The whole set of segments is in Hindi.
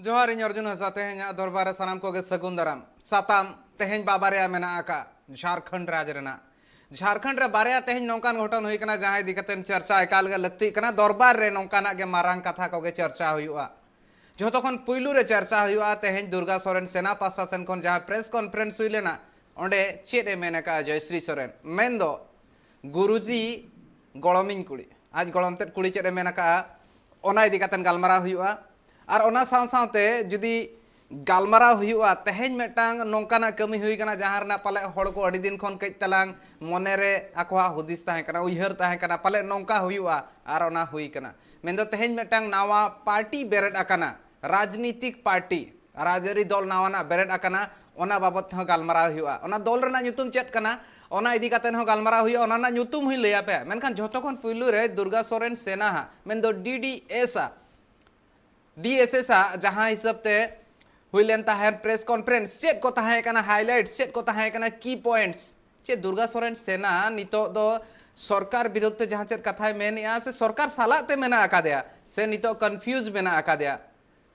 जोहार इन अर्जुन हंसा तेहें दरबार सानाम को सगुन दाराम साताम तेहें बाबारे मेना आका झारखंड राज्य रेना झारखंड रे बारे तेहें नौकान घटन हुई कना जहां इदी कतेन चर्चा एकाल गे लगती कना दरबार रे नौकाना गे मारांग कथा को गे चर्चा हुआ जो खन पुइलू रे चर्चा हुआ तेहें दुर्गा सोरेन सेना पासा सेन खन जहां प्रेस कॉन्फ्रेंस हुई लेना ओंडे चेद ए मेने का जयश्री सोरेन मेन दो गुरुजी गड़मिन कुड़ी आज गड़मते कुड़ी चेद ए मेना का ओना इदी कतेन गालमारा हुआ और ओना साथे जुदी गालमारा हुआ तेहें मेटांग नौकाना कमी हुई कना जहां ना पाले हड़ को अड़ी दिन खन कई तलांग मनेरे आकोआ हुदिस ताहे कना उयहर ताहे कना पाले नौका हुआ और ओना हुई कना मेंदो तेहें मेटांग नावा पार्टी बेरेड आकना राजनीतिक पार्टी राजरी दल नावाना बेरेड आकना ओना बाबत हो गालमारा हुआ ओना दल रेना ᱧᱩᱛᱩᱢ चेद कना ओना इदी कातेन हो गालमारा हुआ ओना ना ᱧᱩᱛᱩᱢ हुई लैया पे मेनखान झोतो खन पुइलु रे दुर्गा सोरेन सेना हा मेंदो डीएसएस जहां हिसाब ते हुईलेन ताहेन प्रेस कॉन्फ्रेंस चेद को ताहे कना हाईलाइट्स चेद को ताहे कना की पॉइंट्स चे दुर्गा सोरेन सेना नितो दो सरकार विरोध ते जहां चेद कथाय मेनिया से सरकार सालाते मेना आकादेया से नितो कंफ्यूज मेना आकादेया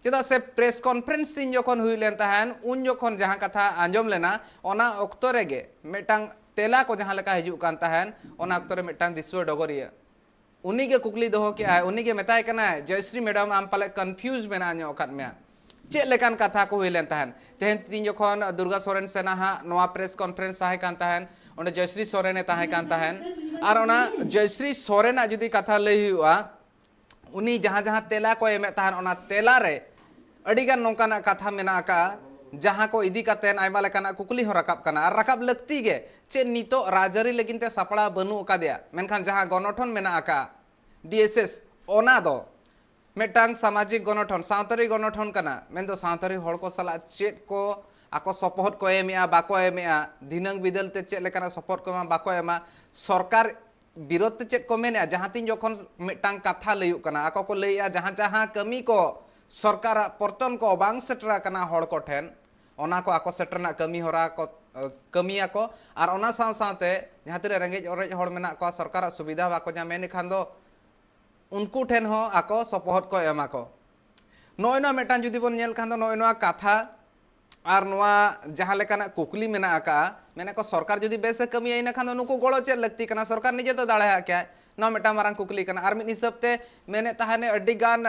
चेदा से प्रेस कॉन्फ्रेंस तीन जोखन हुईलेन ताहेन उन जोखन जहां कथा आंजम लेना ओना ऑक्टो रेगे मेटांग तेला को जहां लेका हिजुक कान ताहेन ओना ऑक्टो रे मेटांग दिसुआ डगरिया उन्हीं के कुकली दोहो के आए उन्हीं के मेताय कना जयश्री मैडम आम पाले कन्फ्यूज मेना ᱧᱚᱜ ᱠᱟᱫ ᱢᱮᱭᱟ चेद लेकान कथा को हुईलेन ताहेन तेहेन तीन जोखन दुर्गा सोरेन सेना हा नोआ प्रेस कॉन्फ्रेंस ताहे कान ताहेन ओंडे जयश्री सोरेन ताहे कान ताहेन और ओना जयश्री सोरेन जुदी कथा लई हुआ उनी जहां जहां तेला को एमे ताहेन ओना तेला रे अडिगान नोंकाना कथा मेना का जहां को इदी कातेन आयमा लेकाना कुकली हो रकाब कना और रकाब लगती गे चे नितो राजरी लेकिन ते सपड़ा बनु कादिया मेनखान जहां गणठन मेना का डीएसएस ओना दो मेटांग सामाजिक गणठन सावतारी गणठन कना मेन दो सावतारी हड़ को सला चेद को आको सपोहट को एमेआ बाको एमेआ दिनंग बिदल ते चेद लेकाना सपोहट को बाको एमा सरकार विरोध ते चेद को मेनेआ जहां तीन जोखन मेटांग कथा लयुक कना आको को लैया जहां जहां कमी को सरकार पर्तन को बांग सेटरा कना हड़ को ठेन ओना को आको सेटरना कमी होरा को कमिया को और ओना साथे जहां तिरे रेंगेज ओरेज हड़ मेना को सरकार सुविधा बाको जामेन खान दो उनको ठेन हो आको सपोहट को एमा को नोयना मेटान जुदी बन नेल खान दो नोयना कथा और नोआ जहां लेकाना कुकली मेना आका मेना को सरकार जुदी बेस कमी आइना खान दो नुको गोड़ो चेद लगती कना सरकार निजे तो दाड़ा क्या नो मेटा मारांग कुकली कना और मिद हिसाब ते मेने ताहाने अडिगान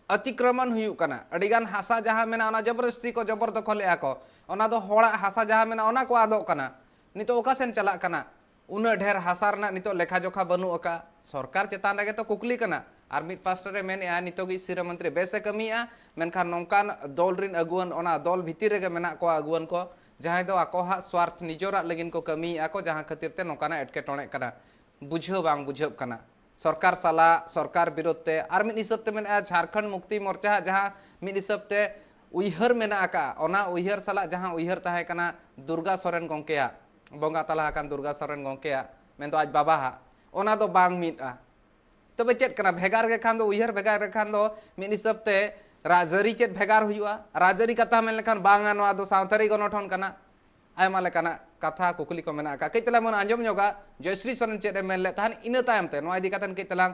अतिक्रमण हुई कना अडिगान हासा जहां मेना ओना जबरदस्ती को जबरदखल आको ओना दो होड़ा हासा जहां मेना ओना को आदो कना नितो ओका सेन चला कना उना ढेर हासा रना नितो लेखा जोखा बनु अका सरकार चेतान रे तो कुकली कना और मिद पास्टर रे मेनेआ नितो गी सिरा मंत्री बेसे कमिया मेनखान नौकान दल रिन अगुवन ओना दल भितिर रे मेना को अगुवन को जहां दो आको हा स्वार्थ निजोरा लगिन को कमी आको जहां खातिर ते नौकाना एटके टोणे कना बुझो बांग बुझो कना सरकार साला सरकार विरोध ते और मिद हिसाब ते मेना झारखंड मुक्ति मोर्चा जहां मिद हिसाब ते उयहर मेना का ओना उयहर साला जहां उयहर ताहे कना दुर्गा सोरेन गंकेया बंगा तला कान दुर्गा सोरेन गंकेया मेन तो आज बाबा हा ओना दो बांग मिदा तबे चेद कना भेगार के खान दो उयहर भेगार के खान दो मिद हिसाब ते राजरी चेद भेगार हुआ राजरी कथा मेन लेखान बांगा नोआ दो सावतारी गणठन कना आयमा लेकाना कथा कुकली को मेना का कई तला मन आंजम ᱧᱚᱜᱟ जयश्री सोरेन चेद मेन ले ताहन इना तायम ते नोआ इदी कातन कई तलांग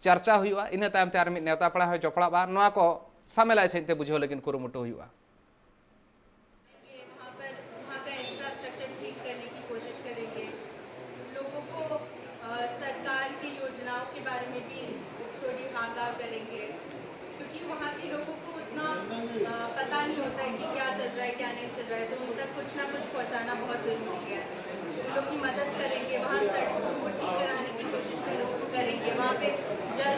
चर्चा हुआ इना तायम ते आर मिद नेता पड़ा हो जपड़ा बा नोआ को सामेला सहित बुझो लेकिन कुरुमुटु हुआ करेंगे क्योंकि वहाँ के लोगों को उतना पता नहीं होता है कि क्या चल रहा है क्या नहीं चल रहा है तो उन तक कुछ ना कुछ पहुँचाना बहुत ज़रूरी है उन लोग की मदद करेंगे वहाँ सड़कों को ठीक कराने की कोशिश करेंगे वहाँ पे जल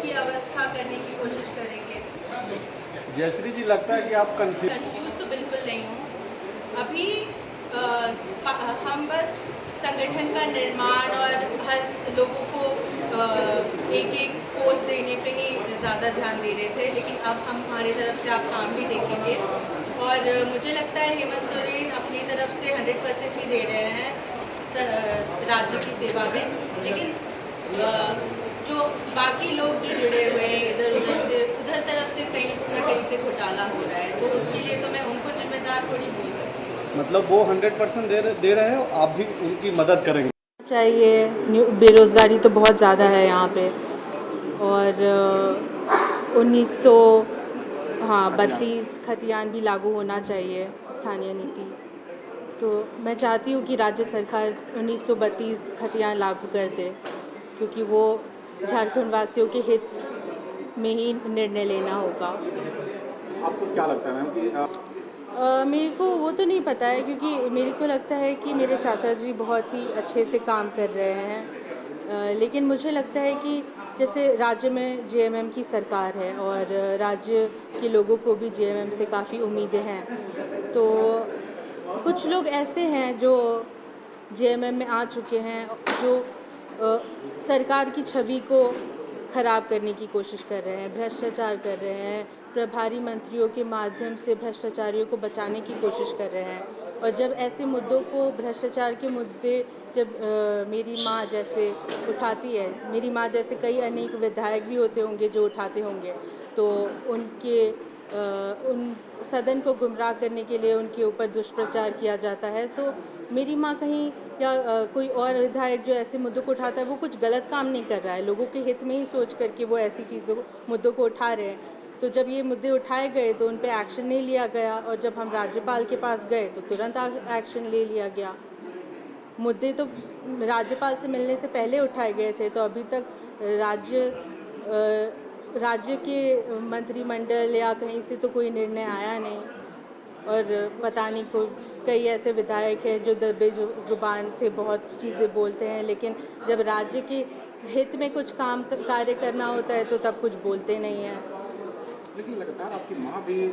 की व्यवस्था करने की कोशिश करेंगे। जयश्री जी लगता है कि आप कंफ्यूज तो बिल्कुल नहीं हूँ अभी हम बस संगठन का निर्माण और हर लोगों को एक एक पोस्ट देने पे ही ज़्यादा ध्यान दे रहे थे लेकिन अब हम हमारी तरफ से आप काम भी देखेंगे और मुझे लगता है हेमंत सोरेन अपनी तरफ से 100% ही दे रहे हैं राज्य की सेवा में लेकिन जो बाकी लोग जो जुड़े हुए हैं उधर तरफ से कहीं ना कहीं से घोटाला हो रहा है तो उसके लिए तो मैं उनको जिम्मेदार थोड़ी बोल सकती हूँ मतलब वो 100% दे रहे हैं आप भी उनकी मदद करेंगे चाहिए बेरोज़गारी तो बहुत ज़्यादा है यहाँ पे और हाँ 32 खतियान भी लागू होना चाहिए स्थानीय नीति। तो मैं चाहती हूँ कि राज्य सरकार 1932 खतियान लागू कर दे, क्योंकि वो झारखंड वासियों के हित में ही निर्णय लेना होगा। आपको क्या लगता है मैम कि मेरे को वो तो नहीं पता है, क्योंकि मेरे को लगता है कि मेरे चाचा जी बहुत ही अच्छे से काम कर रहे हैं। लेकिन मुझे लगता है कि जैसे राज्य में जेएमएम की सरकार है और राज्य के लोगों को भी जेएमएम से काफ़ी उम्मीदें हैं। तो कुछ लोग ऐसे हैं जो जेएमएम में आ चुके हैं, जो सरकार की छवि को खराब करने की कोशिश कर रहे हैं, भ्रष्टाचार कर रहे हैं, प्रभारी मंत्रियों के माध्यम से भ्रष्टाचारियों को बचाने की कोशिश कर रहे हैं। और जब ऐसे मुद्दों को, भ्रष्टाचार के मुद्दे जब मेरी माँ जैसे उठाती है, मेरी माँ जैसे कई अनेक विधायक भी होते होंगे जो उठाते होंगे, तो उन सदन को गुमराह करने के लिए उनके ऊपर दुष्प्रचार किया जाता है। तो मेरी माँ कहीं या कोई और विधायक जो ऐसे मुद्दों को उठाता है, वो कुछ गलत काम नहीं कर रहा है, लोगों के हित में ही सोच करके वो ऐसी चीज़ों को, मुद्दों को उठा रहे हैं। तो जब ये मुद्दे उठाए गए तो उन पे एक्शन नहीं लिया गया, और जब हम राज्यपाल के पास गए तो तुरंत एक्शन ले लिया गया। मुद्दे तो राज्यपाल से मिलने से पहले उठाए गए थे, तो अभी तक राज्य के मंत्रिमंडल या कहीं से तो कोई निर्णय आया नहीं। और पता नहीं कई ऐसे विधायक हैं जो दबे जुबान से बहुत चीज़ें बोलते हैं, लेकिन जब राज्य के हित में कुछ कार्य करना होता है तो तब कुछ बोलते नहीं हैं। लेकिन लगातार आपकी माँ भी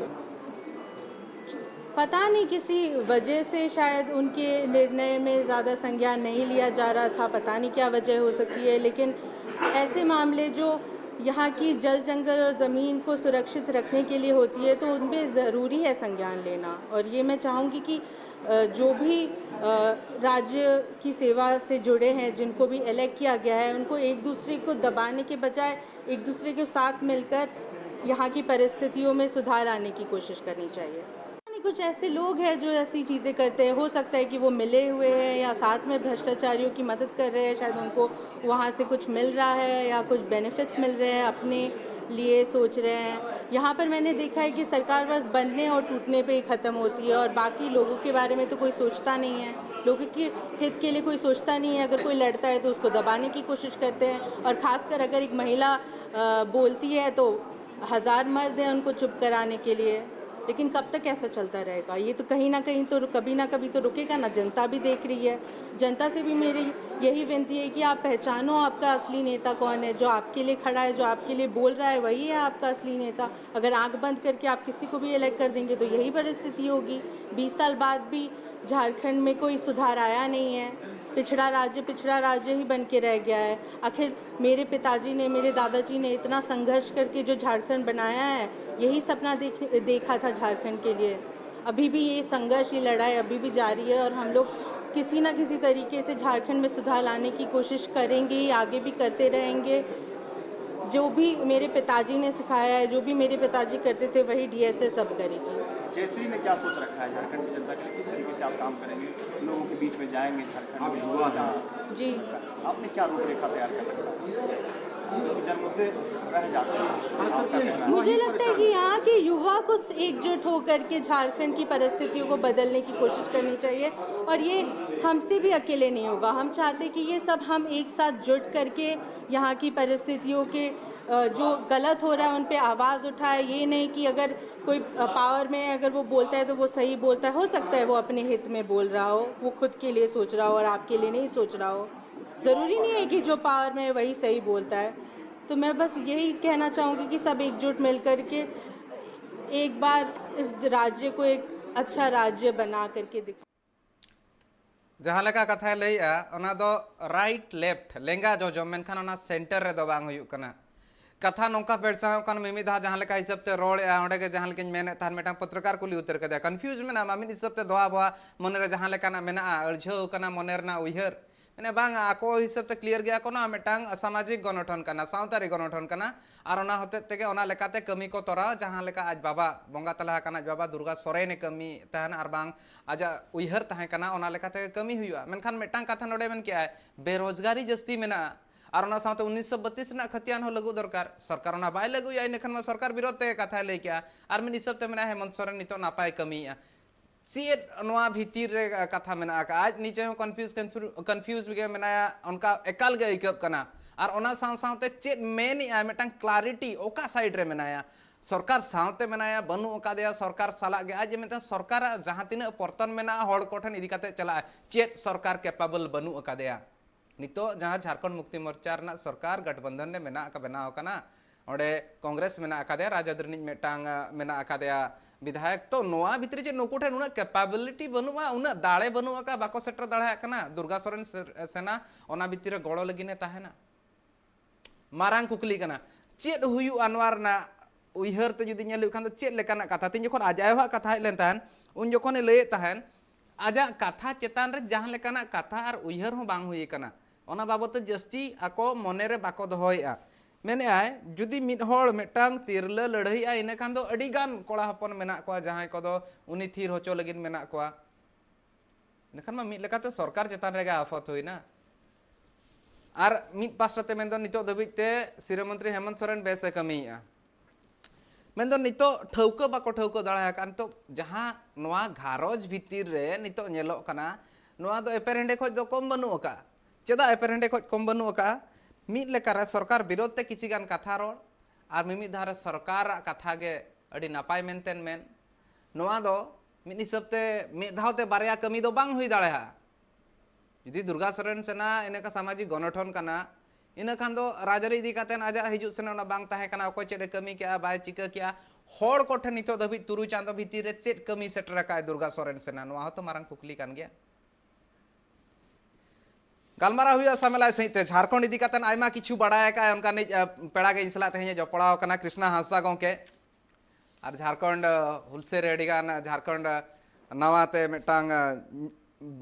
पता नहीं किसी वजह से शायद उनके निर्णय में ज़्यादा संज्ञान नहीं लिया जा रहा था, पता नहीं क्या वजह हो सकती है। लेकिन ऐसे मामले जो यहाँ की जल जंगल और ज़मीन को सुरक्षित रखने के लिए होती है, तो उनमें ज़रूरी है संज्ञान लेना। और ये मैं चाहूँगी कि जो भी राज्य की सेवा से जुड़े हैं, जिनको भी इलेक्ट किया गया है, उनको एक दूसरे को दबाने के बजाय एक दूसरे के साथ मिलकर यहाँ की परिस्थितियों में सुधार आने की कोशिश करनी चाहिए। कुछ ऐसे लोग हैं जो ऐसी चीज़ें करते हैं, हो सकता है कि वो मिले हुए हैं या साथ में भ्रष्टाचारियों की मदद कर रहे हैं, शायद उनको वहाँ से कुछ मिल रहा है या कुछ बेनिफिट्स मिल रहे हैं, अपने लिए सोच रहे हैं। यहाँ पर मैंने देखा है कि सरकार बस बनने और टूटने पे ही ख़त्म होती है, और बाकी लोगों के बारे में तो कोई सोचता नहीं है, लोगों के हित के लिए कोई सोचता नहीं है। अगर कोई लड़ता है तो उसको दबाने की कोशिश करते हैं, और ख़ासकर अगर एक महिला बोलती है तो 1000 मर्द हैं उनको चुप कराने के लिए। लेकिन कब तक ऐसा चलता रहेगा? ये तो कहीं ना कहीं तो कभी ना कभी तो रुकेगा ना। जनता भी देख रही है। जनता से भी मेरी यही विनती है कि आप पहचानो आपका असली नेता कौन है, जो आपके लिए खड़ा है, जो आपके लिए बोल रहा है, वही है आपका असली नेता। अगर आंख बंद करके आप किसी को भी इलेक्ट कर देंगे तो यही परिस्थिति होगी। 20 साल बाद भी झारखंड में कोई सुधार आया नहीं है, पिछड़ा राज्य ही बन के रह गया है। आखिर मेरे पिताजी ने, मेरे दादाजी ने इतना संघर्ष करके जो झारखंड बनाया है, यही सपना देखा था झारखंड के लिए। अभी भी ये संघर्ष, ये लड़ाई अभी भी जारी है, और हम लोग किसी ना किसी तरीके से झारखंड में सुधार लाने की कोशिश करेंगे ही, आगे भी करते रहेंगे। जो भी मेरे पिताजी ने सिखाया है, जो भी मेरे पिताजी करते थे, वही डीएसएस अब करेगी। जयश्री ने क्या सोच रखा है झारखंड की जनता के लिए, किस तरीके से आप काम करेंगे, लोगों के बीच में जाएंगे झारखंड में? जी, आपने क्या रूपरेखा तैयार कर रखा है? जनमुद्दे रह जाते हैं, आपका कहना है। मुझे लगता है कि यहाँ के युवा को एकजुट होकर के झारखंड की परिस्थितियों को बदलने की कोशिश करनी चाहिए, और ये हमसे भी अकेले नहीं होगा। हम चाहते कि ये सब हम एक साथ जुट करके यहाँ की परिस्थितियों के जो गलत हो रहा है उन पे आवाज़ उठाए। ये नहीं कि अगर कोई पावर में अगर वो बोलता है तो वो सही बोलता है। हो सकता है वो अपने हित में बोल रहा हो, वो खुद के लिए सोच रहा हो और आपके लिए नहीं सोच रहा हो। ज़रूरी नहीं है कि जो पावर में है वही सही बोलता है। तो मैं बस यही कहना चाहूँगी कि सब एकजुट मिलकर के एक बार इस राज्य को एक अच्छा राज्य बना करके दिखा। जहाँ लेका कथा लैया ओना दो राइट लेफ्ट लेंगा जो मेनखान ओना सेंटर रे दो बांग हुयुक कना। कथा नौका पेड़सा कान मिमिद हा जहाँ लेका हिसाब ते रोड ओंडे के जहाँ लेकिन मेने तान मेटा पत्रकार कुली उतर के दे कंफ्यूज में ना मामिन हिसाब ते दोहा बोहा मने रे जहाँ लेका ना मेना अर्झो कना मने ना उइहर मैंने बांग आको हिसाब ते क्लियर गया कोना मेटांग सामाजिक गणठन कना सावतारी गणठन कना और ओना होते तेगे ओना लेकाते कमी को तोरा जहाँ लेका आज बाबा बोंगा तला कना आज बाबा दुर्गा सोरेन कमी तहन और बांग आज उइहर तहे कना ओना लेकाते कमी हुआ मेनखान मेटांग कथा नोडे मेन क्या है बेरोजगारी जस्ती मेना और ओना साथे 1932 ना खतियान हो लागू दरकार सरकार ना बाय लागूया इनखान मा सरकार विरोध ते कथा लay किया और मिन हिसाब ते मेना हेमंत सोरेन नितो नापाय कमिया चेत नोआ भीतिर रे कथा मेना का आज नीचे हो कन्फ्यूज गे मेनाया उनका एकाल गे इकब कना और ओना साथे चेत मेन मेटन क्लैरिटी ओका साइड रे मेनाया सरकार साथे मेनाया बनु ओकादेया सरकार साला गे आज मेता सरकार जहां तिना पर्तन मेना हड़ कोठन इदी काते चला चेत सरकार कैपेबल बनु ओकादेया नितो जहां झारखंड मुक्ति मोर्चा रना सरकार गठबंधन ने मेना का बनाव कना ओडे कांग्रेस मेना आकादेया राजद्रनी मेटांग मेना आकादेया विधायक तो नोआ भितरी जे नुकु ठेन उना कैपेबिलिटी बनुआ उना दाड़े बनुआ का बाको सेटर दाड़ा कना दुर्गा सोरेन सेना ओना भितरी गड़ो लगिने ताहेना मारांग कुकली कना चेत हुयु अनवार ना उइहर ते जुदी नेल खान चेत लेकाना कथा तीन जखन आजायवा कथा हेज लेन ताहन उन जखन लय ताहन आजा कथा चेतान रे जहां लेकाना कथा और उइहर हो बांग हुई कना ओना बाबत जस्ती आको मने रे बाको दोहोयआ मेने आय जुदी मिद हड़ मेटांग तिरला लड़ाई आ इने खान दो अडी गान कोड़ा हपन मेना को जहां को दो उनी थीर होचो लगिन मेना को नेखान मा मिद लेकाते सरकार चेतान रेगा आफत होइना और मिद पासते मेन दो नितो दबिते सिरे मंत्री हेमंत सोरेन बेसे कमिया मेन दो नितो ठौको बाको ठौको दाड़ा कान तो जहां नोआ घारोज भितिर रे नितो नेलो कना नोआ दो एपेरेंडे खोज दो कम बनु का चेदा एपेरेंडे खोज कम बनु का मिद लेकारे सरकार विरोध ते किछि गान कथा रोड और मिमिद धारे सरकार कथा गे अडी नापाय मेनतेन मेन नोआ दो मिद हिसाबते मिद धावते बारया कमी दो बांग हुई दाड़ेहा जुदी दुर्गा सोरेन सेना इने का सामाजिक गणठन कना इना खान दो राजरी इदी कातेन आजा हिजु सेना ओना बांग ताहे कना ओको चेडे कमी किया बाय चिका किया हड़ कोठे नितो दबि तुरु चांदो भितिर रे चेड कमी सेटर का दुर्गा सोरेन सेना नोआ तो मारंग कुकली कान गया गलमारा हुआ सामेला सहित झारखंड इदी कातेन आयमा किछु बड़ाय का उनका ने पेड़ा गे इंसला तेहे जपड़ाव कना कृष्णा हांसदा गोंके और झारखंड हुलसे रेडी गान झारखंड नवाते मेटांग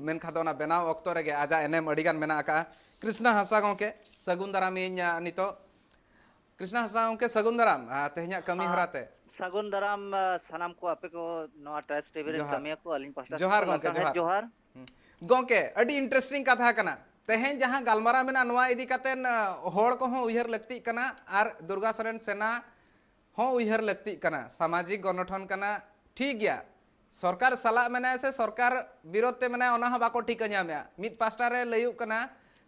मेन खादोना बनाव ऑक्तो रेगे आजा एनएम अडिगान मेना का कृष्णा हांसदा गोंके सगुन दाराम इन नितो कृष्णा हांसदा गोंके सगुन दाराम तेहኛ कमी हराते सगुन दाराम सनाम को आपे को नवा टाइप्स टीवी रे कमिया को अलिन पास्टा जोहार गोंके जोहार गोंके अडी इंटरेस्टिंग कथा कना तेहें जहां गलमारा मेना नवा इदी कातेन होड़ को हो उयहर लगती कना और दुर्गा सोरेन सेना हो उयहर लगती कना सामाजिक गणठन कना ठीक गया सरकार साला मेना से सरकार विरोध ते मेना ओना हो बाको ठीक न्यामया मिद पास्टा रे लयु कना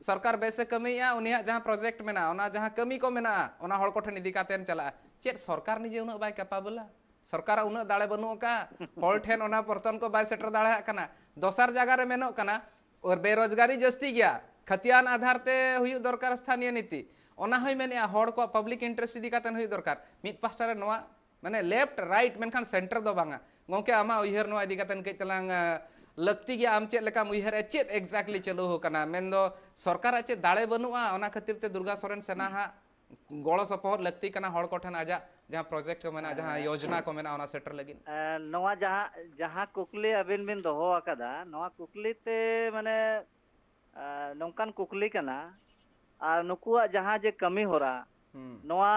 सरकार बेसे कमिया उनिया जहां प्रोजेक्ट मेना ओना जहां कमी को मेना ओना होड़ को ठन इदी कातेन चला चेत सरकार निजे उना बाय कैपेबल सरकार उना दाड़े बनु का होड़ ठेन ओना पर्तन को बाय सेटर दाड़ा कना दोसर जगह रे मेनो कना और बेरोजगारी जस्ती गया खतियान आधार ते हुयु दरकार स्थानीय नीति ओना होय मेने हड़ को पब्लिक इंटरेस्ट इदी कातेन हुयु दरकार मिद पास्टा रे नोआ माने लेफ्ट राइट मेनखान सेंटर दो बांगा गोंके आमा उयहर नोआ इदी कातेन कई तलांग लगती गया आम चेत लेका उयहर चेत एक्जेक्टली चलो हो कना मेन दो सरकार चे दाड़े बनुआ ओना खातिर ते दुर्गा सोरेन सेना हा गड़ो सपोहर लगती कना हड़ को ठन आजा जहां प्रोजेक्ट को मेना जहां योजना को मेना ओना सेटर लगिन नवा जहां कुकली अबिन बिन दोहो आकादा नवा कुकली ते माने नौकान कुकली कना और नुकुआ जहां जे कमी होरा नवा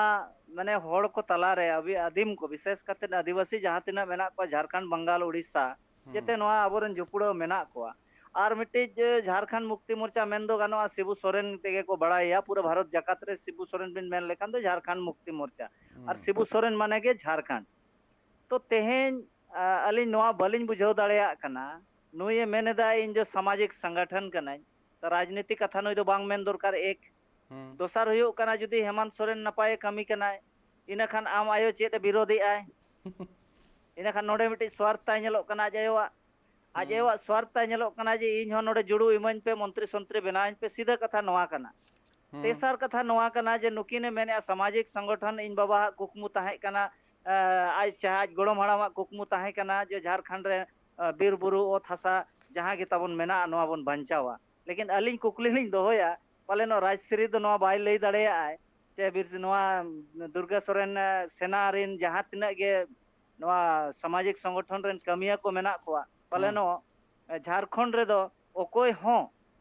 माने हड़ को तला रे अभी आदिम को विशेष करते आदिवासी जहां तिना मेना को झारखंड बंगाल उड़ीसा जेते नवा आबोरन जुपुड़ा मेना को और मिट्टी झारखंड मुक्ति मोर्चा मेन दो गानो शिबू सोरेन तेगे को बड़ाया पूरा भारत जकात रे शिबू सोरेन बिन मेन लेखान दो झारखंड मुक्ति मोर्चा और शिबू सोरेन माने के झारखंड तो तेहेन अली नवा बलिन बुझाव दाड़ेया कना नुये मेनेदा इन जो सामाजिक संगठन कना तो राजनीतिक कथा नुई दो बांग मेन दरकार एक दोसर हुयो कना जुदी हेमंत सोरेन नपाय कमी कना इना खान आम आयो चेत विरोधी आय इना खान नोडे मिट्टी स्वार्थ ताय नेलो कना जायो आजेवा स्वार्थ ताय नेलो कना जे इन हो नोडे जुड़ू इमन पे मंत्री संत्री बनाइन पे सीधा कथा नवा कना तेसर कथा नवा कना जे नुकिने मेने सामाजिक संगठन इन बाबा कुकमु ताहे कना आज चाहे गोड़म हड़ामा कुकमु ताहे कना जे झारखंड रे बीर बुरु ओ थासा जहां के तबन मेना नवा बन बंचावा लेकिन अलिन कुकली लिन दोया पाले नो राजश्री दो नवा बाय लई दाड़े आय चे बीर नवा दुर्गा सोरेन सेना रिन जहां तिना गे नवा सामाजिक संगठन रेन कमिया को मेना को पाले नो झारखंड रे दो ओकोय हो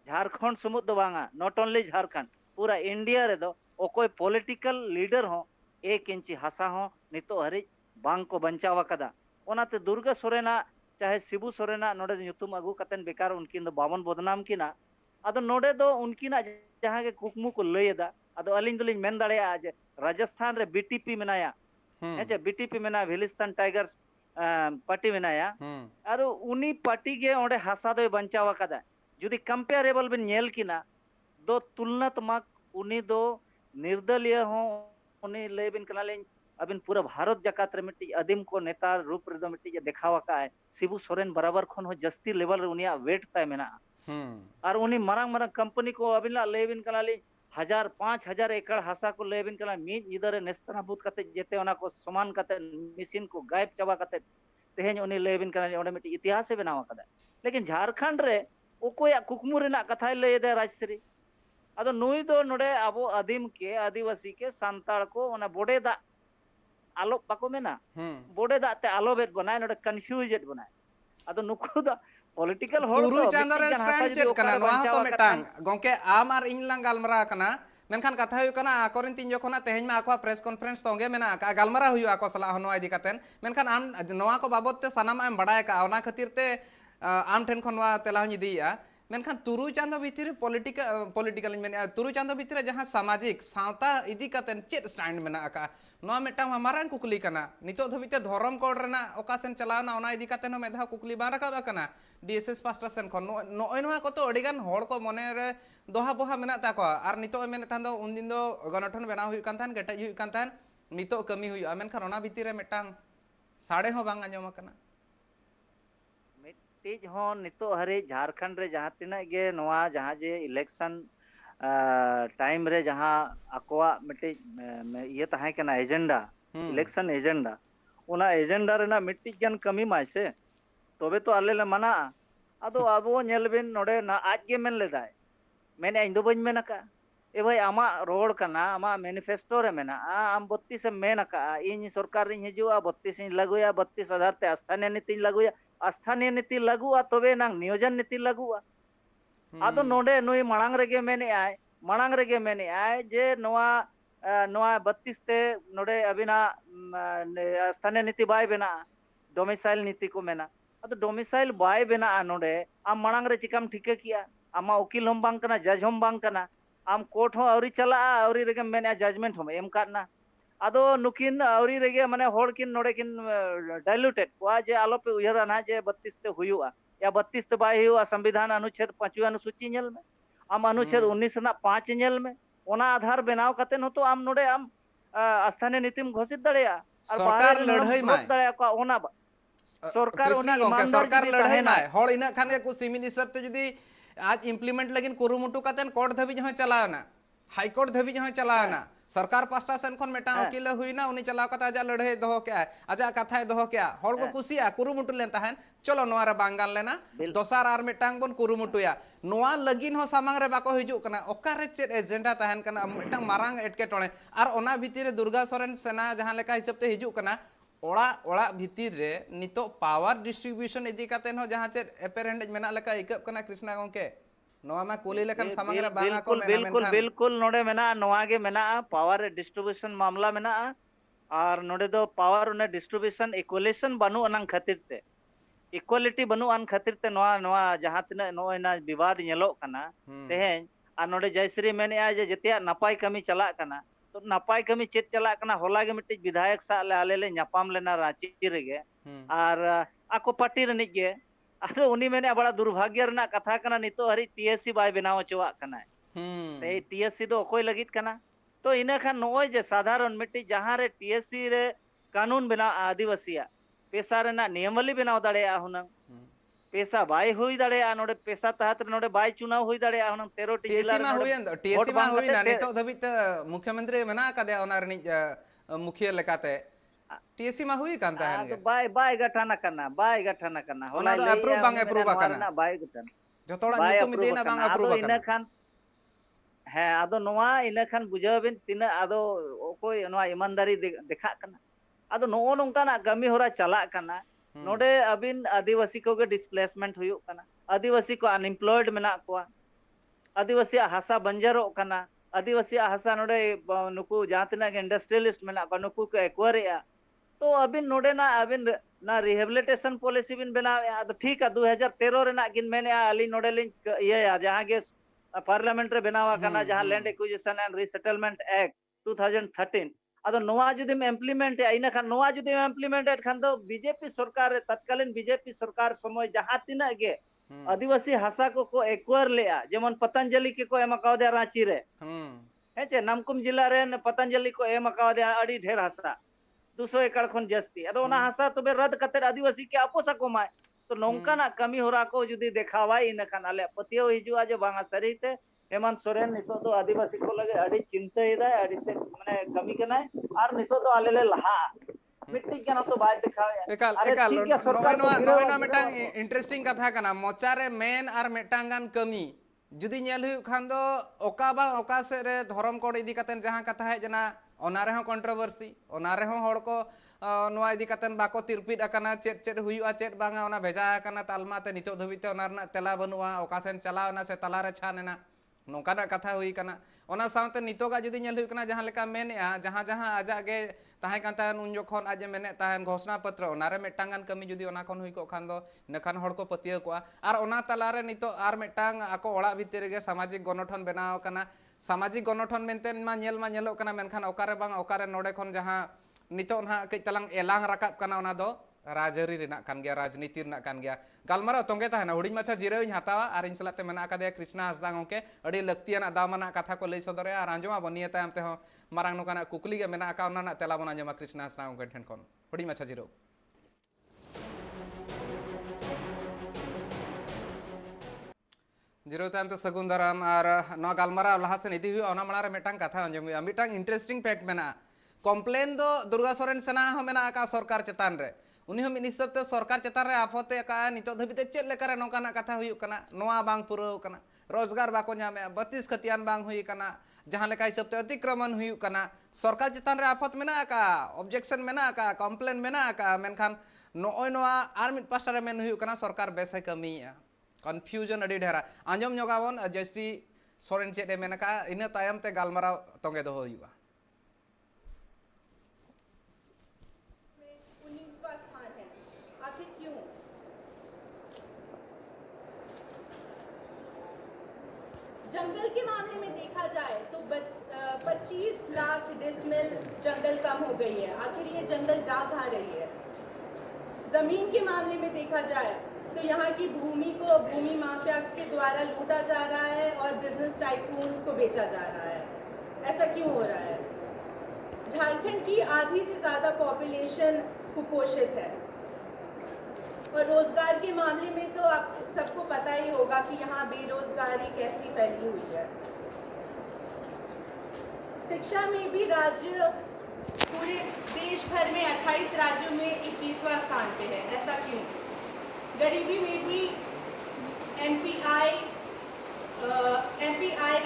झारखंड सुमुद दो बांगा नॉट ओनली झारखंड पूरा इंडिया रे दो ओकोय पॉलिटिकल लीडर हो 1 इंची हासा हो नितो हरि बांग को बंचावा कदा ओनाते दुर्गा सोरेना चाहे शिबू सोरेना नोडे ᱧᱩᱛᱩᱢ अगू कतन बेकार उनकिन दो बावन बदनाम किना अदो नोडे दो उनकिना जहाँ के कुकमु को लैदा अदो अलिंग दोलिंग मेन दाड़ेया जे राजस्थान रे बीटीपी मेनाया हेचे बीटीपी मेना विलिस्तान टाइगर्स पार्टी मेनाया और उनी पार्टी के ओंडे हासा दो बंचावा कदा जुदी कंपेरेबल बिन नेल किना दो तुलनात्मक उनी दो निर्दलीय हो उनी लेबिन कनालें अबिन पूरा भारत जकात रे मिट्टी अदिम को नेता रूप रे दो मिट्टी देखावा का है शिबू सोरेन बराबर खन हो जस्ती लेवल रे उनिया वेट ताय मेना और उनी मरंग मरंग कंपनी को अबिन ला लेबिन कनाली 5,000 एकड़ हासा को लेबिन कना मीज इधर नेस्तनाबूत कते जेते ओना को समान कते मिसिन को गायब चाबा कते तेहेन उनी लेबिन कना ओंडे मिट्टी इतिहास से बनावा कदा लेकिन झारखंड रे ओकोया कुकमु रेना कथाय लय दे राजश्री अदो नुई दो नोडे अबो आदिम के आदिवासी के सांताड़ को ओना बोडे दा आलो बाको मेना बोडे दा ते आलो बेट बनाय नोडे कंफ्यूजेड बनाय अदो नुकु दा पॉलिटिकल होड़ तुरुई चांदो रे स्टैंड चेत कना नोआ तो मेटांग गोंके आम आर इन लांग गालमरा कना मेनखान कथा हुई कना आकोरिन तीन जखना तेहेन मा आको प्रेस कॉन्फ्रेंस तोंगे मेना का गालमरा हुई आको सला हनो इदी कातेन मेनखान आम नोआ को बाबत ते सनाम एम बडाय का ओना खातिर ते आम ठेन खन नोआ तेला हनी दिया मेनखान तुरुई चांदो भीतर पॉलिटिकल मेने तुरुई चांदो भीतर जहां सामाजिक सावता इदी कातेन चेत स्टैंड मेना का नोआ मेटांग मारांग कुकली कना नितो धबिते धर्म कोड रेना ओका सेन चलावना ओना इदी कातेन हो मेधा कुकली बा राखा कना डीएसएस पास्टा सेन खन नोय नोआ को तो अडिगान होड़ को मने रे दोहा बोहा मेना ता को आर नितो मेने थान दो उन दिन दो गणठन बनाव हुई कान थान गेटज हुई कान थान नितो कमी हुई मेनखान ओना भीतर मेटांग साडे हो बांग आंजम कना तेज हो नितो हरे झारखंड रे जहाँ तिना गे नोआ जहाँ जे इलेक्शन टाइम रे जहाँ आकोआ मिट्टी ये तहां कना एजेंडा इलेक्शन एजेंडा उना एजेंडा रेना मिट्टी गन कमी माइसे तबे तो आले ले मना अदो अबो नेलबिन नोडे ना आज गे मेन लेदाय मैंने इन दो बज में नका ए भाई आमा रोड कना आमा मैनिफेस्टो रे मेना आम 32 मेन का इन सरकार रे हिजुआ 32 इन लगुया 32,000 ते स्थानीय नीति लगुया स्थानीय नीति लगुआ तबे नांग नियोजन नीति लगुआ आदो नोडे नुई मणांग रेगे मेने आय जे नोआ 32 ते नोडे अबिना स्थानीय नीति बाय बेना डोमिसाइल नीति को मेना अदो डोमिसाइल बाय बेना नोडे आम मणांग रे चिकाम ठीके किया आमा वकील हम बांग कना जज हम बांग कना आम कोर्ट हो आवरी चला आवरी रेगे मेने जजमेंट हम एम काटना अदो नुकिन आवरी रेगे माने होड़ किन नोडे किन डाइल्यूटेड कोआ जे आलो पे उयरा ना जे 32 ते हुयुआ या 32 ते बाय हुआ संविधान अनुच्छेद 5 अनुसूची नेल में आम अनुच्छेद 19 ना 5 नेल में ओना आधार बनाव कते न तो आम नोडे आम स्थानीय नीतिम घोषित दड़ेया सरकार लड़ाई माय दड़ेया को ओना सरकार कृष्णा गोंके सरकार लड़ाई माय होड़ इना खान के कुछ सीमित हिसाब ते जदी आज इम्प्लीमेंट लगिन कुरुमुटु कतेन कोर्ट धबी जहां चलावना हाई कोर्ट धबी जहां चलावना सरकार पास्टा सेन खन मेटा वकील हुईना उनी चलाव कता जा लड़े दहो के आजा कथाय दहो के होड़ को कुसिया कुरुमुटु लेन ताहन चलो नोआ रे बांगाल लेना दोसार आर मेटांग बन कुरुमुटुया नोआ लगिन हो सामांग रे बाको हिजु कना ओकारे चेत एजेंडा ताहन कना मेटांग मारांग एटके टोणे आर ओना भीतिर दुर्गा सोरेन सेना जहां लेका हिसाब ते हिजु कना ओड़ा ओड़ा भीतिर रे नितो पावर डिस्ट्रीब्यूशन इदी कातेन हो जहां चेत एपेरेंडेज मेना लेका इकप कना कृष्णा गोंके नोआ मा कोली लेखन सामांग रे बांगा को मेना बिल्कुल नोडे मेना नोआ गे मेना पावर डिस्ट्रीब्यूशन मामला मेना और नोडे दो पावर उन्हें डिस्ट्रीब्यूशन इक्वलेशन बनु अनंग खातिर ते इक्वालिटी बनु अन खातिर ते नोआ जहां तिना नोय ना विवाद नेलो कना तेहेन आ नोडे जयश्री मेने आ जे जतिया नपाय कमी चला कना तो नपाय कमी चेत चला कना होला गे मिट्टी विधायक सा आले ले न्यापाम लेना रांची रेगे और आको पार्टी रनिक गे अदो उनी मेने बड़ा दुर्भाग्य रना कथा कना नितो हरी टीएससी बाय बनाव चोआ कना ते टीएससी दो कोई लगित कना तो इना खान नोय जे साधारण मिट्टी जहां रे टीएससी रे कानून बना आदिवासिया पैसा रेना नियमवली बनाव दाड़े हुनंग पैसा बाय हुई दाड़े नोडे पैसा तहत नोडे बाय चुनाव हुई दाड़े हुनंग 13 टी जिला टीएससी मा हुई ना नितो धबित मुख्यमंत्री मेना कदे ओना रनि मुखिया लेकाते टीएससी मा हुई कांता है तो बाय गठना करना ओना तो अप्रूव बांग अप्रूव करना बाय गठन जतोड़ा नितो मिदेना बांग अप्रूव करना इना खान है आदो नोआ इना खान बुझाबिन तिना आदो कोई नोआ ईमानदारी देखा करना आदो नो नोंकाना कमी होरा चला करना नोडे अबिन आदिवासी को के डिस्प्लेसमेंट हुयो करना आदिवासी को अनएम्प्लॉयड मेना को आदिवासी हासा बंजरो करना आदिवासी हासा नोडे नुकु जातना के इंडस्ट्रियलिस्ट मेना को नुकु को एक्वायरिया तो अबिन नोडे ना अबिन ना रिहेबिलिटेशन पॉलिसी बिन बनावे तो ठीक है 2013 रेना गिन मैंने अली नोडे लिंक ये जहां के पार्लियामेंट रे बनावा कना जहां land acquisition and resettlement act 2013 अदो नोआ जुदिम इम्प्लीमेंट इना खान नोआ जुदिम इम्प्लीमेंट खान दो बीजेपी सरकार तत्कालीन बीजेपी सरकार समय जहां तिना गे आदिवासी हासा को एक्वायर लेआ जेमन पतंजलि के को एमा कावदे रांची रे हेचे नामकुम जिला रे पतंजलि को एमा कावदे अड़ी ढेर हासा 200 एकड़ खन जस्ती अदो ओना हासा तबे रद कते आदिवासी के अपोसा को माय तो नौकाना कमी होरा को जुदी देखावा इन खान आले पतियो हिजुआ जे बांगा सरीते हेमंत सोरेन नितो तो आदिवासी को लगे अड़ी चिंता इदा अड़ी ते माने कमी कनाय और नितो तो आले ले लहा मिट्टी के ना तो बाय दिखावे एकाल नोना मेटांग इंटरेस्टिंग कथा कना मोचारे मेन आर मेटांगान कमी जुदी नेल हुई खान दो ओका बा ओका से रे धर्म कोड इदी कतन जहां कथा है जना ओनारे हो कंट्रोवर्सी ओनारे हो हड़ को नोआ इदी कतन बाको तिरपिद अकना चेत चेत हुआ चेत बांगा ओना भेजा अकना तालमा ते नितो धबिते ओना रना तेला बनुआ ओका सेन चलावना से तलारे छानेना नोकाना कथा हुई कना ओना साउते नितोगा जुदी नेल हुई कना जहां लेका मेनेआ जहां जहां आजा गे ताहे कांतान उन जोखन आज मेने ताहन घोषणा पत्र ओनारे मेटांगान कमी जुदी ओना खन हुई को खान दो नखान हड़ को पतिया को आर ओना तलारे नितो आर मेटांग आको ओड़ा भीतर गे सामाजिक गणठन बनाव कना सामाजिक गणठन मेनतेन मा नेलो कना मेनखान ओकारे बांग ओकारे नोडे खन जहां नितो ना कई तलांग एलांग राकाब कना ओना दो राजरी रेना कान गया राजनीति रेना कान गया गालमारा तोंगे ताहना हुडिंग माछा जिराव इन हतावा आर इन सलाते मेना आकादे कृष्णा हासदा गोंके अडी लक्तियाना दामाना कथा को लई सदरे आर आंजमा बनिया तायम ते हो मारांग नोकाना कुकली गे मेना आका ओना तेला बना जमा कृष्णा हासदा गोंके ठेन कोन हुडिंग माछा जिराव जिराव तायम तो सगुन दाराम आर नो गालमारा लहासेन इदी हुई ओना मणारे मेटांग कथा अंजम हुई मिटांग इंटरेस्टिंग फैक्ट मेना कम्प्लेन दो दुर्गा सोरेन सेना हो मेना आका सरकार चेतान रे उनी हम हिसाब ते सरकार चेतान रे आफते का नितो धबिते चेत लेकारे नोकाना कथा हुई कना नोआ बांग पुराव कना रोजगार बाको नामे 32 खतियान बांग हुई कना जहां लेका हिसाब ते अतिक्रमण हुई कना सरकार चेतान रे आफत मेना का ऑब्जेक्शन मेना का कम्प्लेन मेना का मेनखान नोय नोआ आर मिट पास्टा रे मेन हुई कना सरकार बेसाय कमिया कन्फ्यूजन अडी ढेरा आंजम जोगावन जयश्री सोरेन चेत ए मेना का इना तायम ते गालमारा तोंगे दो हुईबा जंगल के मामले में देखा जाए तो 25 लाख डिसमिल जंगल कम हो गई है। आखिर ये जंगल जा कहाँ रही है? जमीन के मामले में देखा जाए तो यहाँ की भूमि को भूमि माफिया के द्वारा लूटा जा रहा है और बिजनेस टाइकून्स को बेचा जा रहा है। ऐसा क्यों हो रहा है? झारखंड की आधी से ज्यादा पॉपुलेशन कुपोषित है और रोजगार के मामले में तो आप सबको पता ही होगा कि यहाँ बेरोजगारी कैसी फैली हुई है। शिक्षा में भी राज्य पूरे देश भर में 28 राज्यों में 21वां स्थान पे है। ऐसा क्यों? गरीबी में भी एमपीआई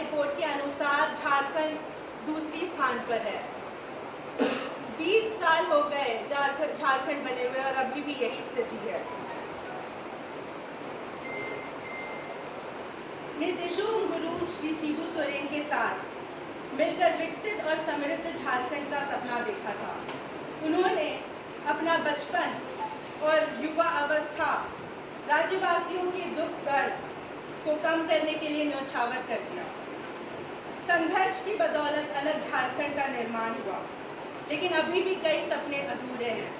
रिपोर्ट के अनुसार झारखंड दूसरी स्थान पर है। 20 साल हो गए झारखंड बने हुए और अभी भी यही स्थिति है। नीतीशों गुरु श्री शिबू सोरेन के साथ मिलकर विकसित और समृद्ध झारखंड का सपना देखा था। उन्होंने अपना बचपन और युवा अवस्था राज्यवासियों के दुख दर्द को कम करने के लिए न्यौछावर कर दिया। संघर्ष की बदौलत अलग झारखंड का निर्माण हुआ, लेकिन अभी भी कई सपने अधूरे हैं।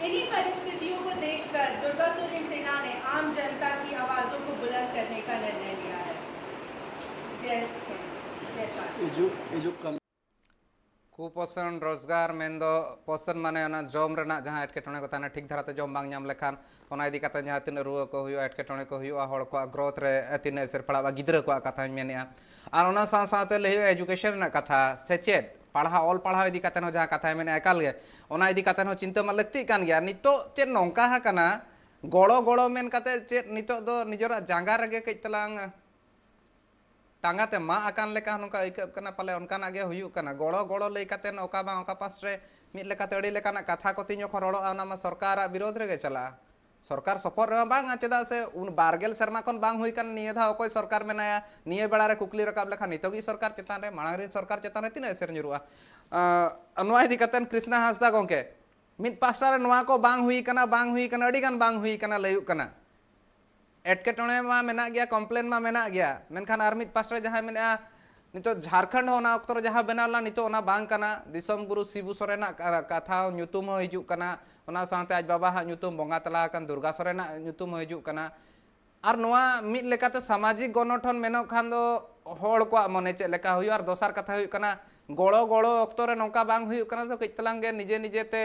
इन्हीं परिस्थितियों को देखकर दुर्गा सोरेन सेना ने आम जनता की आवाज़ों को बुलंद करने का निर्णय लिया है। कुपोषण रोजगार मेंदो पोषण माने ओना जम रेना जहां एटकेटोने को ताना ठीक धराते जम बांग नाम लेखान ओना इदी कता जहां तिना रुआ को हुयो एटकेटोने को हुयो हड़ को ग्रोथ रे तिना एसर पड़ावा गिद्रा को कथा मेनेआ आर ओना सा साते ले एजुकेशन ना कथा सेचेत पढ़ा ऑल पढ़ा इदी कता जहां कथा मेने एकाल गे ओना इदी कता चिंता मा लगती कान गया नितो चेत नोंका हा कना गड़ो गड़ो मेन कते चेत नितो दो निजरा जांगा रगे कई तलांग टांगाते मा आकान लेका नोका इकब कना पाले उनकाना गे हुयु कना गड़ो गड़ो लई कते ओका बा ओका पास रे मिद लेकाते अड़ी लेकाना कथा को तिनो खरड़ो आना मा सरकार विरोध रे गे चला सरकार सपोर्ट रे बांग चेदा से उन बारगेल शर्मा कोन बांग हुई कन निये धा ओकोय सरकार मेनाया निये बेला रे कुकली रकाब लेखा नितोगी सरकार चेतान रे मांग रे सरकार चेतान रे तिना एसर जुरुआ अनवा इदी कतन कृष्णा हासदा गोंके मिद पास्टा रे नवा को बांग हुई कना अड़ी गान बांग हुई कना लयु कना एटकेटोणे मा मेना गया कम्प्लेन मा मेना गया मेनखान आर मिड पास्टा जहां मेना नितो झारखंड हो ना अक्तर जहां बनावला नितो ओना बांग कना दिसम गुरु शिबू सोरेना कथा ᱧᱩᱛᱩᱢ हो हिजू कना ओना साथे आज बाबा हा ᱧᱩᱛᱩᱢ बोंगा तला कन दुर्गा सोरेना ᱧᱩᱛᱩᱢ हो हिजू कना और नोआ मिड लेकाते सामाजिक गणठन मेनो खान दो होड़ को मने चे लेका हुई और दोसर कथा हुई कना गड़ो गड़ो अक्तरे नौका बांग हुई कना तो कइतलांग गे निजे निजेते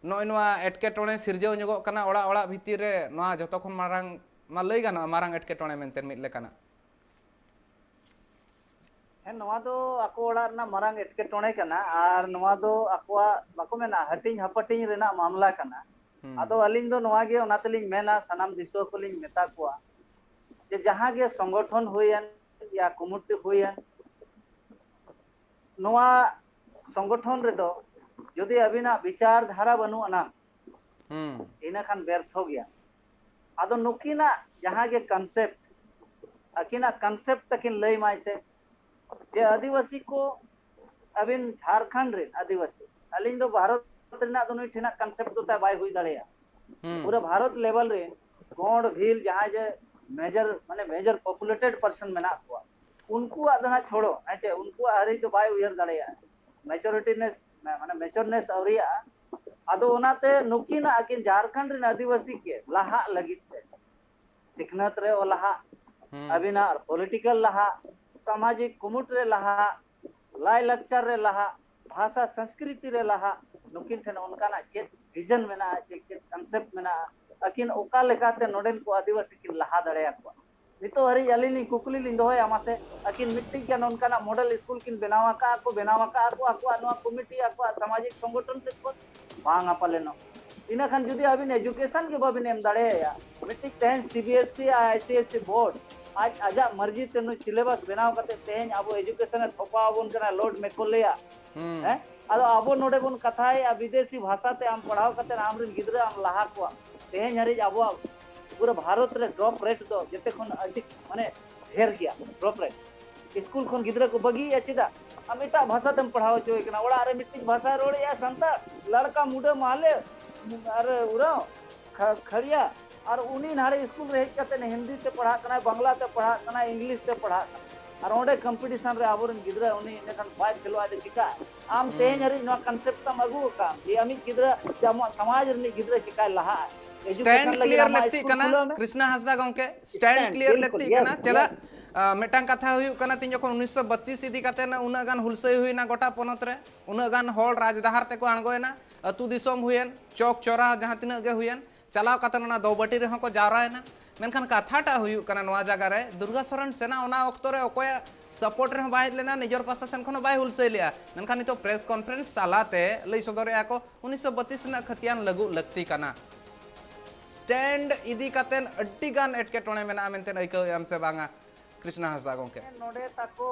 नोय नोआ एटकेटोणे सिरजव ᱧᱚᱜᱚᱜ कना ओड़ा ओड़ा भितिर रे नोआ जतो खन मारांग मा लई गाना मारांग एटकेटोणे मेनते मिड लेकाना है नोआ दो आको ओड़ा ना मारांग एटकेटोणे कना और नोआ दो आकोआ बाको मेना हटिंग हपटिंग रेना मामला कना आदो अलिंग दो नोआ गे ओना तलिंग मेना सनाम दिसो कोलिंग मेता कोआ जे जहां गे संगठन हुयन या कमिटी हुयन नोआ संगठन रे दो यदि अबिना विचार धारा बनु अना इना खान व्यर्थ हो गया आदो नुकिना जहां गे कंसेप्ट अकिना कंसेप्ट तकिन लई माय से जे आदिवासी को अबिन झारखंड रे आदिवासी अलिंग दो भारत रेना दो नुई ठिना कंसेप्ट दो ता बाय हुई दाड़ेया पूरा भारत लेवल रे गोंड भील जहां जे मेजर पॉपुलेटेड पर्सन मेना को उनको आदना छोड़ो अच्छा उनको हरी तो बाय उयर दाड़ेया मैच्योरिटीनेस माने मैच्योरनेस औरिया आदो ओनाते नुकिना अकिन झारखंड रे आदिवासी के लहा लगित ते सिखनत रे ओ लहा अबिना पॉलिटिकल लहा सामाजिक कुमुट रे लहा लाय लक्चर रे लहा भाषा संस्कृति रे लहा नुकिन ठन उनकाना चेत विजन मेना चेत कंसेप्ट मेना अकिन ओका लेकाते नोडेन को आदिवासी किन लहा दड़ेया को नितो हरी अलिनी कुकुली लिंदो है आमासे अकिन मिट्टी के उनकाना मॉडल स्कूल किन बनावा का को अनवा कमिटी को सामाजिक संगठन से को बांगा पालेनो इना खान जुदी अबिन एजुकेशन के बाबिन एम दड़ेया मिट्टी तेन सीबीएसई आईसीएसई बोर्ड आज आजा मर्जी ते नु सिलेबस बनाव कते तेन अब एजुकेशन थोपा बन कना लोड में को लिया हैं आदो अब नोडे बन कथाय आ विदेशी भाषा ते आम पढ़ाव कते आम रिन गिदरा आम लहा को तेन हरी अब पूरा भारत रे ड्रॉप रेट दो जते खन अधिक माने ढेर गया ड्रॉप रेट स्कूल खन गिदरा को बगी या चिदा हम एटा भाषा तम पढ़ाव चोय कना ओड़ा रे मिट्टी भाषा रोड़े या संता लड़का मुडे माले अरे उरा खड़िया और उनी नारे स्कूल रे कते ने हिंदी ते पढ़ा कना बांग्ला ते पढ़ा कना इंग्लिश ते पढ़ा और ओडे कंपटीशन रे आबोरन गिदरा उनी नेखन बाय खेलो आदे चिका आम तेन हरी नो कांसेप्ट तम अगु का ये अमी गिदरा जम समाज रे गिदरा चिका लहा स्टैंड क्लियर लगती कना कृष्णा हांसदा गंके स्टैंड क्लियर लगती कना चला मेटांग कथा हुई कना तीन जखन 1932 इदी कते ना उना गान हुलसई हुईना गोटा पोनत रे उना गान होल राजदाहार ते को आंगोयना अतु दिसोम हुयन चौक चौरा जहां तिना गे हुयन चलाव कते ना दौबटी रे को जावरायना मेनखान कथाटा हुई कना नवा जगह रे दुर्गा सोरेन सेना ओना वक्त रे ओकोय सपोर्ट रे बाय लेना निजर पासा सेन खनो बाय हुलसई लिया मेनखान तो प्रेस कॉन्फ्रेंस तालाते लई सदरे आको 1932 ना खतियान लगु लगती कना स्टैंड इदी कतेन अड्डी गान एटकेटोणे मेना मेनते अइको एम से बांगा कृष्णा हांसदा गंके नोडे ताको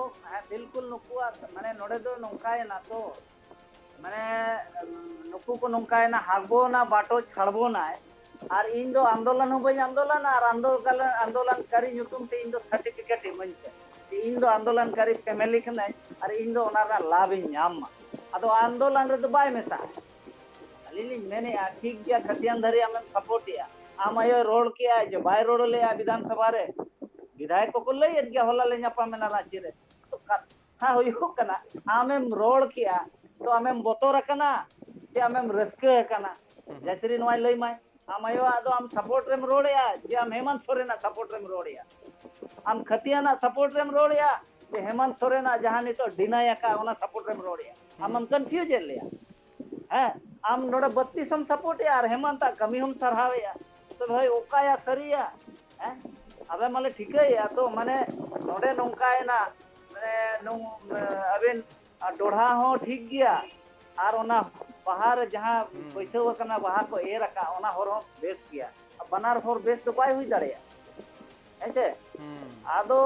बिल्कुल नुकुआ माने नोडे दो नोंकाय ना तो माने नुकु को नोंकाय ना हागबो ना बाटो छाड़बो ना और इन दो आंदोलन हो बई आंदोलन और आंदोलनकारी ᱧᱩᱛᱩᱢ ते इन दो सर्टिफिकेट इमनते इन दो आंदोलनकारी फैमिली कना और इन दो ओना लाभ ᱧᱟᱢ अदो आंदोलन रे दो बाय मेसा अलिली मैंने ठीक गया खतियान धरी हम सपोर्ट किया आम आयो रोड किया जो बाय रोड ले विधानसभा रे विधायक को लई गया होला ले ᱧᱟᱯᱟ मेना रांची रे तो कथा हुयो कना आमेम रोड किया तो आमेम बोतोर कना जे आमेम रस्के कना जैसरी नोय लई माय आम आयो आदो आम सपोर्ट रेम रोडया जे आम हेमंत सोरेना सपोर्ट रेम रोडया आम खतियाना सपोर्ट रेम रोडया जे हेमंत सोरेना जहां नि तो डिनाय का ओना सपोर्ट रेम रोडया आम कंफ्यूज लिया है आम नोडे 32 हम सपोर्ट यार हेमंत कमी हम सरहावे तो भाई ओका या सरिया है अबे माले ठीक है या तो माने नोडे नोंकाय ना माने नो अबिन डोढ़ा हो ठीक गया और ओना बाहर जहां पैसा कना बाहर को ए रखा ओना होर हो बेस किया अब बनार होर बेस तो बाय हुई दाड़े ऐसे आदो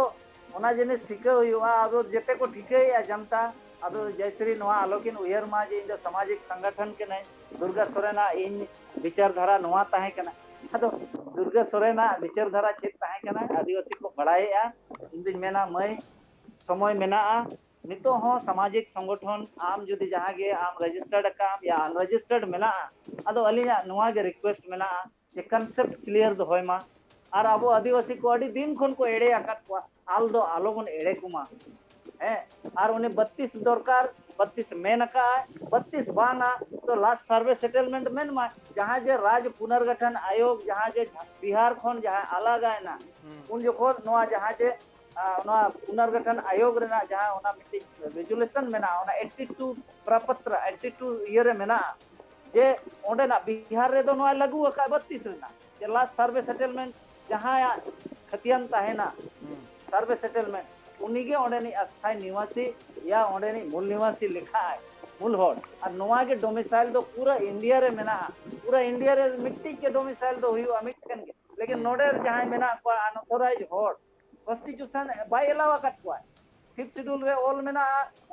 ओना जिनिस ठीक हुआ आदो जेते को ठीक है जनता आदो जयश्री नोआ आलोकिन उयर मा जे इन सामाजिक संगठन के नै दुर्गा सोरेना इन विचारधारा नोआ ताहे कना आदो दुर्गा सोरेना विचारधारा चेत ताहे कना आदिवासी को बड़ाएया इन दिन मेना मई समय मेना नितो हो सामाजिक संगठन आम जुदी जहां गे आम रजिस्टर्ड काम या अनरजिस्टर्ड मेना आदो अलिया नोआ गे रिक्वेस्ट मेना जे कंसेप्ट क्लियर दो होय मा और अब आदिवासी को अड़ी दिन खन को एड़े आकात को आल दो आलो बन एड़े कुमा है और उन्हें 32 दरकार 32 मेन का 32 बांगा तो लास्ट सर्वे सेटलमेंट मेन मा जहां जे राज्य पुनर्गठन आयोग जहां जे बिहार खन जहां अलग आए ना उन जोखन नोआ जहां जे नोआ पुनर्गठन आयोग रेना जहां ओना मिटी रेजुलेशन मेना ओना 82 प्रपत्र 82 ईयर मेना जे ओंडे ना बिहार रे दो नोआ लागू का 32 रेना जे लास्ट सर्वे सेटलमेंट जहां खतियान ताहेना सर्वे सेटलमेंट उन्हीं ओंडेनी अस्थायी निवासी या ओंडेनी मूल निवासी लिखा है मूल होड़ और नोआ के डोमिसाइल दो पूरा इंडिया रे मेना पूरा इंडिया रे मिट्टी के डोमिसाइल दो हुई मिट्टन के लेकिन नोडे जहां मेना को अनऑथराइज होड़ कॉन्स्टिट्यूशन बाय अलावा कट को फिफ्थ शेड्यूल रे ऑल मेना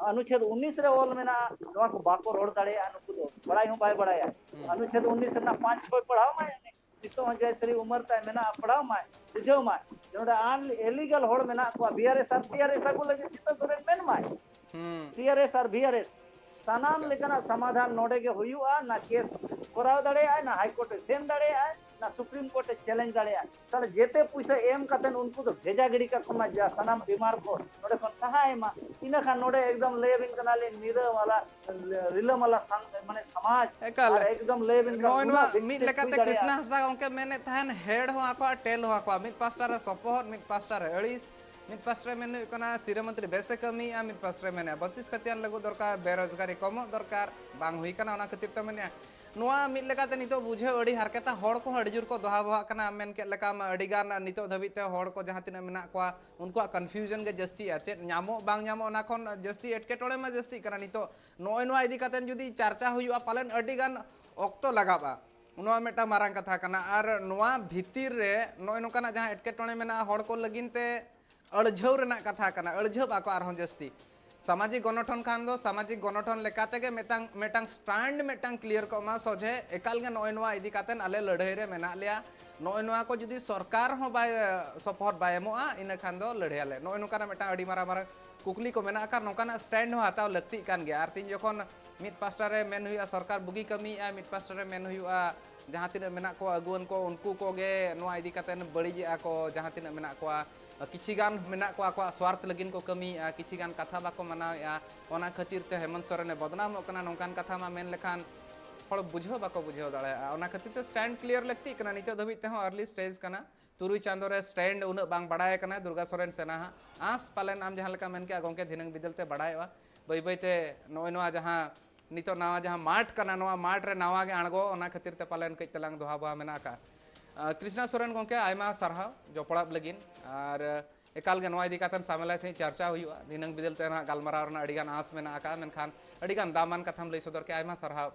अनुच्छेद 19 रे ऑल मेना नोआ को बाको रोड दाड़े अनुकु दो बड़ाई हूं बाय बड़ाया अनुच्छेद 19 ना 5 6 पढ़ाओ मा तो जय श्री उमर ताय मेना पढ़ाओ मा बुझो मा जोडा अन इलीगल होड़ मेना को बीआरएस आर सीआरएस को लगे सीता तोरे मेन मा सीआरएस आर बीआरएस सानाम लेकना समाधान नोडे के हुयुआ ना केस कराव दाड़े आ ना हाई कोर्ट सेन दाड़े आ ना सुप्रीम कोर्ट चैलेंज दाड़े आ ताले जेते पैसा एम कतन उनको तो भेजा गिड़ी का खमा जा सनाम बीमार को नोडे कोन सहाय मा इना खान नोडे एकदम लेबिन कनाले नीर वाला रिलम वाला माने समाज एकाल एकदम लेबिन नोनवा मिट लेकाते कृष्णा हंसदा उनके मेने थान हेड हो आको टेल हो आको मिट पास्टर सपोहर मिट पास्टर अड़ीस मिट पास्टर मेने कना सिरे मंत्री बेसे कमी आ मिट पास्टर मेने 32 खतियान लगो दरकार बेरोजगारी कम दरकार बांग हुई कना ओना खतिर त मेने नोआ मिट लेकाते नितो बुझे अड़ी हरकता होड़ को अड़ी जुर को दोहा बहा कना मेन के लेका मा अड़ी गान नितो धबिते होड़ को जहां तिना मेना को उनको कंफ्यूजन के जस्ती आ चेत न्यामो बांग न्यामो ओना खन जस्ती एटकेटोड़े मा जस्ती कना नितो नोय नोआ इदी काते जुदी चर्चा हुआ पालन अड़ी गान ऑक्तो लगाबा नोआ मेटा मारांग कथा कना आर नोआ भीतिर रे नोय नोकाना जहां एटकेटोड़े मेना होड़ को लगिनते अड़झव रेना कथा कना अड़झव आको आरहों जस्ती सामाजिक गणठन खान दो सामाजिक गणठन लेकाते के मेटांग मेटांग स्टैंड मेटांग क्लियर को मा सोझे एकाल गे नोय नोआ इदी कातेन आले लड़ाई रे मेना लिया नोय नोआ को जुदी सरकार हो बाय सपोर्ट बाय एमोआ इन खान दो लड़ाई आले नोय नोकाना मेटा अड़ी मारा मारा कुकली को मेना कर नोकाना स्टैंड हो हाताव लगती कान गया आर तीन जखन मिड पास्टर रे मेन हुआ सरकार बुगी कमी आ मिड पास्टर रे मेन हुआ जहां तिना मेना को अगुवन को उनको को गे नोआ इदी कातेन बड़ी को जहां तिना मेना को किछि गान मेना को आको स्वार्थ लगिन को कमी किछि गान कथा बाको मनाया ओना खातिर ते हेमंत सोरेन बदनाम कना नोकान कथा मा मेन लेखान हड़ बुझो बाको बुझो दाड़े ओना खातिर ते स्टैंड क्लियर लगती कना नितो धबी ते अर्ली स्टेज कना तुरुई चांदो रे स्टैंड उन बांग बड़ाय कना दुर्गा सोरेन सेना आस पालेन आम जहां लेका मेन के गोंके धिनंग बिदलते बड़ायवा बई बईते नोय नोआ जहां नितो नावा जहां माठ कना नोआ माठ रे नावा गे आणगो ओना खातिर ते पालेन कई तलांग दोहा बहा मेना का कृष्णा सोरेन गोंके आयमा सारहाव जोपड़ाब लगिन और एकाल गे नोआ इदी कातन सामेला से चर्चा हुआ धिनंग बिदलते ना गालमाराव ना अड़ीगान आस मेना आका मेनखान अड़ीगान दामान कथाम लई सदर के आयमा सारहाव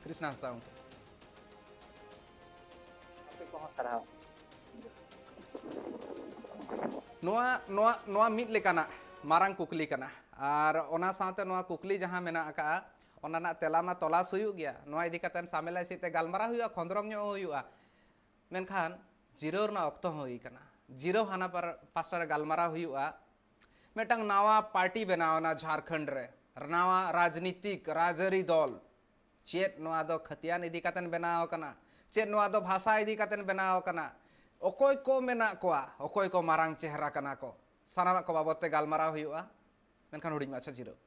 कृष्णा हंसदा को साराव नोआ नोआ नोआ मिट लेकाना मारांग कुकली कना और ओना साथे नोआ कुकली जहां मेना आका ओना ना तेला मा तलाश हुई गया नोआ इदी कातन सामेला से ते गालमारा हुआ खंद्रंग न्यो हुआ मेनखान जिरो ना ऑक्तो हुई कना जिरो हाना पर पास्टर गालमारा हुआ मेटांग नावा पार्टी बनावना झारखंड रे नावा राजनीतिक राजरी दल चेत नोआ दो खतियान इदी कातन बनाव कना चेत नोआ दो भाषा इदी कातन बनाव कना ओकोय को मेना कोआ ओकोय को मारांग चेहरा कना को सानामा को बाबते गालमारा हुआ मेनखान हुडिंग माछा जिरो